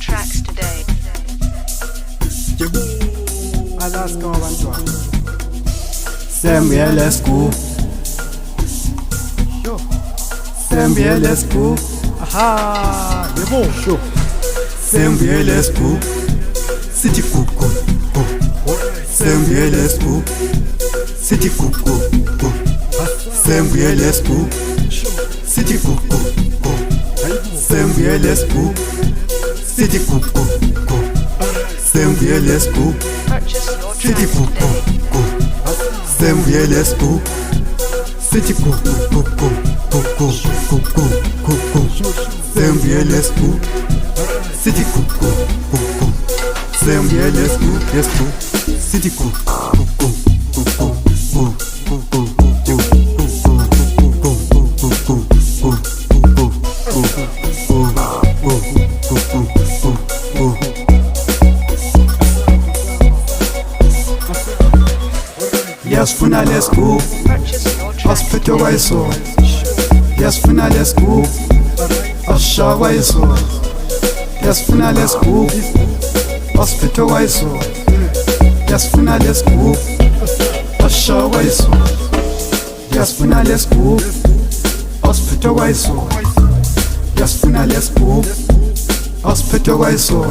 Tracks today. Alaska wabantwana Sembiele school Sembiele school aha yebo sho Sembiele school City kuku Sembiele school City kuku Sembiele school City kuku Sembiele school City kuku Sembiele school Purchase your City tracks today. kuku Sembiele school City kuku Sembiele school City kuku Sembiele school yes school City kuku Yasifuna lescoop Purchase your tracks Asiphethe kwayiso Yasifuna lescoop Asishaya kwayiso Yasifuna lescoop Asiphethe kwayiso Yasifuna lescoop Asishaya kwayiso Yasifuna lescoop Asiphethe kwayiso Yasifuna lescoop Asiphethe kwayiso